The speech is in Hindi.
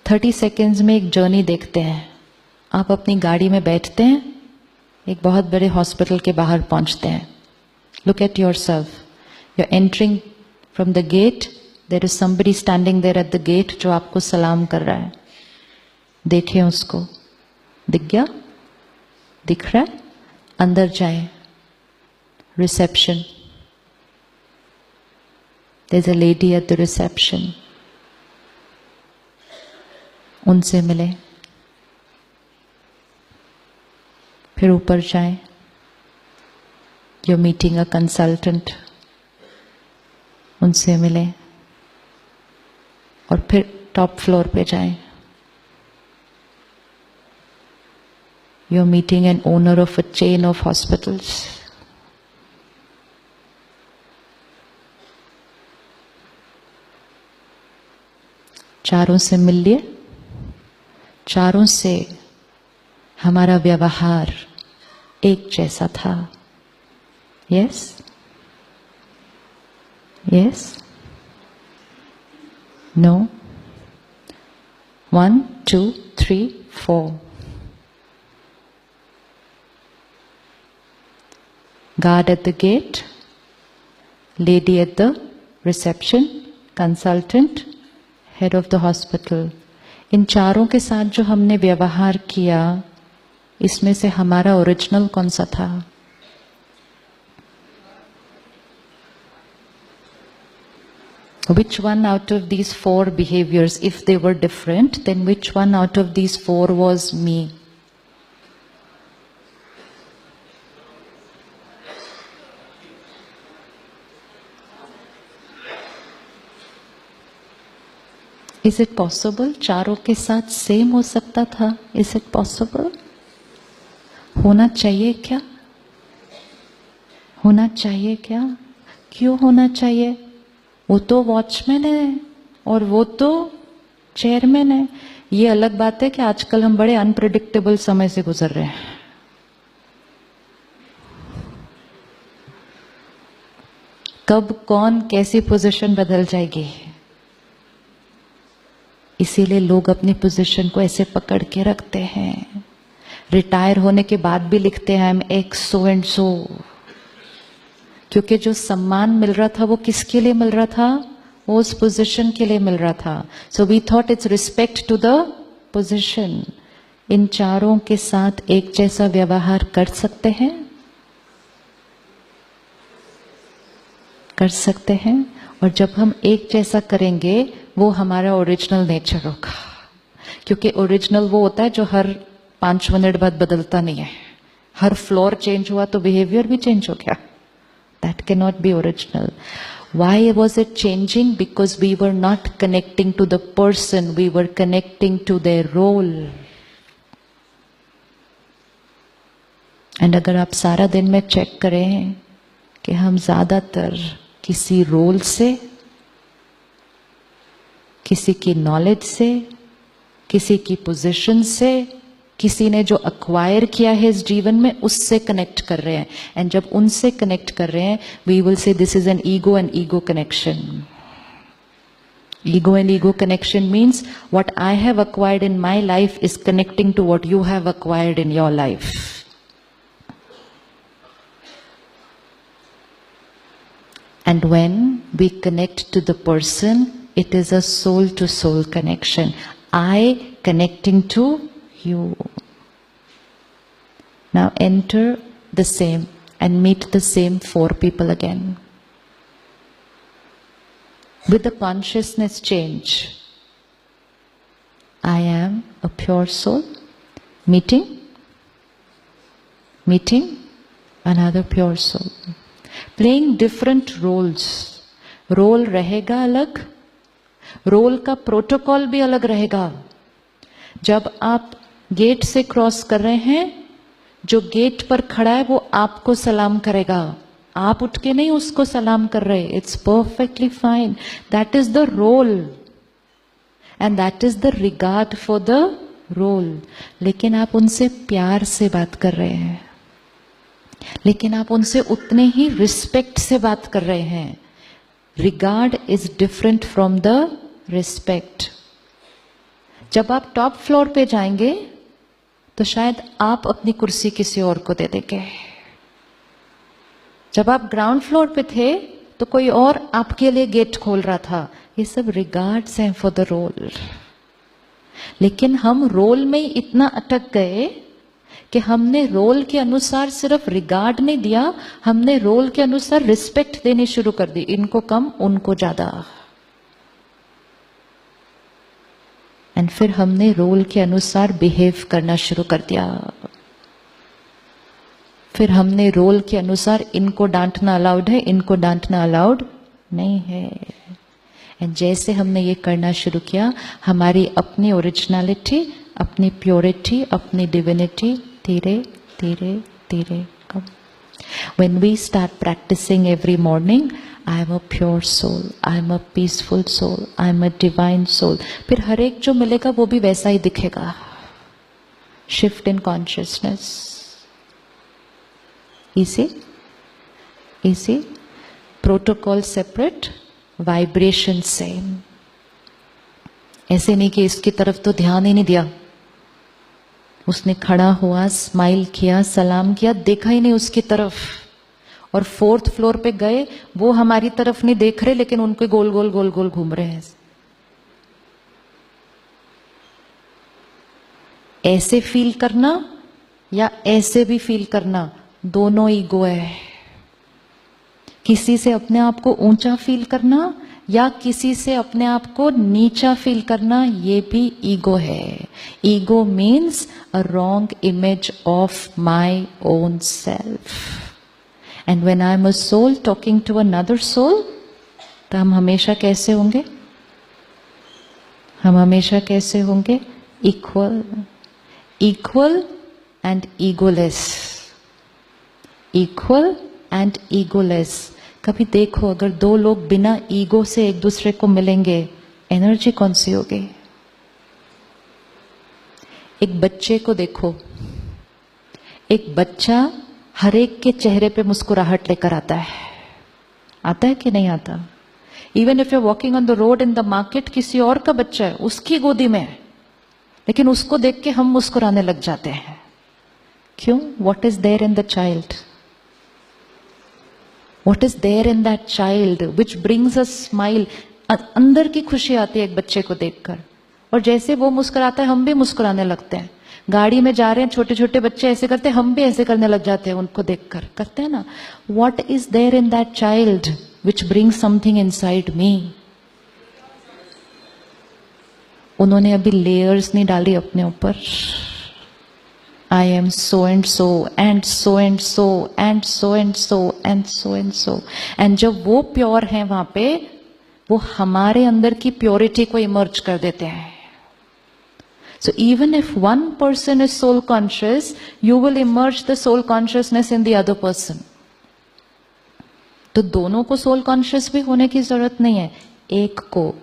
30 सेकेंड्स में एक जर्नी देखते हैं। आप अपनी गाड़ी में बैठते हैं, एक बहुत बड़े हॉस्पिटल के बाहर पहुंचते हैं। Look at yourself, you are entering from the gate, there is somebody standing there at the gate जो आपको सलाम कर रहा है। देखिए उसको, दिख गया? दिख रहा है? अंदर जाए, reception, there is a lady at the reception, उनसे मिले। फिर ऊपर जाएं, you are meeting a consultant, उनसे मिले। और फिर टॉप फ्लोर पे जाएं, you are meeting an owner of a chain of hospitals. चारों से मिल लिए। चारों से हमारा व्यवहार एक जैसा था। Yes yes no? 1 2 3 4 Guard at the gate, lady at the reception, consultant, head of the hospital. इन चारों के साथ जो हमने व्यवहार किया, इसमें से हमारा ओरिजिनल कौन सा था? Which one out of these 4 behaviors, if they were different, then which one out of these 4 was me? Is it possible? चारों के साथ सेम हो सकता था? Is it possible? होना चाहिए क्या? होना चाहिए क्या? क्यों होना चाहिए? वो तो वॉचमैन है और वो तो चेयरमैन है। ये अलग बात है कि आजकल हम बड़े अनप्रेडिक्टेबल समय से गुजर रहे हैं। कब कौन कैसी पोजीशन बदल जाएगी, इसीलिए लोग अपनी पोजीशन को ऐसे पकड़ के रखते हैं। रिटायर होने के बाद भी लिखते हैं I am x so and so, क्योंकि जो सम्मान मिल रहा था वो किसके लिए मिल रहा था? वो उस पोजीशन के लिए मिल रहा था। So we thought it's respect to the position. इन चारों के साथ एक जैसा व्यवहार कर सकते हैं? कर सकते हैं। और जब हम एक जैसा करेंगे वो हमारा ओरिजिनल नेचर होगा, क्योंकि ओरिजिनल वो होता है जो हर 5 मिनट बाद बदलता नहीं है। हर फ्लोर चेंज हुआ तो बिहेवियर भी चेंज हो गया। That can not be original. Why was it changing? Because we were not connecting to the person, we were connecting to their role. And अगर आप सारा दिन में चेक करें कि हम ज्यादातर किसी रोल से, किसी की नॉलेज से, किसी की पोजीशन से, किसी ने जो अक्वायर किया है इस जीवन में, उससे कनेक्ट कर रहे हैं। एंड जब उनसे कनेक्ट कर रहे हैं, we will say this is an ego and ego connection. Ego and ego connection means what I have acquired in my life is connecting to what you have acquired in your life. And when we connect to the person, it is a soul-to-soul connection. I connecting to you. Now enter the same and meet the same 4 people again. With the consciousness change, I am a pure soul, meeting another pure soul. Playing different roles. Role रहेगा अलग, रोल का प्रोटोकॉल भी अलग रहेगा। जब आप गेट से क्रॉस कर रहे हैं, जो गेट पर खड़ा है वो आपको सलाम करेगा, आप उठ के नहीं उसको सलाम कर रहे। It's perfectly fine. That is the role and that is the regard for the role. लेकिन आप उनसे प्यार से बात कर रहे हैं, लेकिन आप उनसे उतने ही रिस्पेक्ट से बात कर रहे हैं। Regard is different from the respect. जब आप टॉप फ्लोर पे जाएंगे तो शायद आप अपनी कुर्सी किसी और को दे देंगे। जब आप ग्राउंड फ्लोर पे थे तो कोई और आपके लिए गेट खोल रहा था। ये सब रिगार्ड्स हैं फॉर द रोल। लेकिन हम रोल में इतना अटक गए कि हमने रोल के अनुसार सिर्फ रिगार्ड नहीं दिया, हमने रोल के अनुसार रिस्पेक्ट देनी शुरू कर दी। इनको कम, उनको ज्यादा। एंड फिर हमने रोल के अनुसार बिहेव करना शुरू कर दिया। फिर हमने रोल के अनुसार इनको डांटना अलाउड है, इनको डांटना अलाउड नहीं है। एंड जैसे हमने ये करना शुरू किया, हमारी अपनी ओरिजिनलिटी, अपनी प्योरिटी, अपनी डिविनिटी धीरे धीरे धीरे कम। When we start practicing every morning, I am a pure soul, I am a peaceful soul, I am a divine soul. फिर हर एक जो मिलेगा वो भी वैसा ही दिखेगा। Shift in consciousness. Easy? Easy? Protocol separate, vibration same. ऐसे नहीं कि इसकी तरफ तो ध्यान ही नहीं दिया, उसने खड़ा हुआ, स्माइल किया, सलाम किया, देखा ही नहीं उसकी तरफ, और 4th फ्लोर पे गए, वो हमारी तरफ नहीं देख रहे लेकिन उनके गोल गोल गोल गोल घूम रहे हैं। ऐसे फील करना या ऐसे भी फील करना, दोनों ईगो है। किसी से अपने आप को ऊंचा फील करना या किसी से अपने आप को नीचा फील करना, ये भी ईगो है। Ego means a wrong image of my own self. And when I am a soul talking to another soul, तो हम हमेशा कैसे होंगे? हम हमेशा कैसे होंगे? Equal. Equal and egoless. Equal and egoless. कभी देखो, अगर दो लोग बिना ईगो से एक दूसरे को मिलेंगे, एनर्जी कौन सी होगी? एक बच्चे को देखो, एक बच्चा हर एक के चेहरे पे मुस्कुराहट लेकर आता है कि नहीं आता? Even if you are walking on the road in the market, किसी और का बच्चा है, उसकी गोदी में है, लेकिन उसको देख के हम मुस्कुराने लग जाते हैं। क्यों? What is there in the child? What is there in that child which brings a smile? अंदर की खुशी आती है एक बच्चे को देखकर, और जैसे वो मुस्कुराता है हम भी मुस्कुराने लगते हैं। गाड़ी में जा रहे हैं, छोटे छोटे बच्चे ऐसे करते हैं, हम भी ऐसे करने लग जाते हैं उनको देखकर, करते हैं ना। What is there in that child which brings something inside me? उन्होंने अभी लेयर्स नहीं डाली अपने ऊपर। I am so and so and so and so and so and so and so and so. And जब वो प्योर हैं वहां पे, वो हमारे अंदर की प्योरिटी को इमर्ज कर देते हैं। So even if one person is soul conscious, you will emerge the soul consciousness in the other person. तो दोनों को सोल कॉन्शियस भी होने की जरूरत नहीं है, एक को।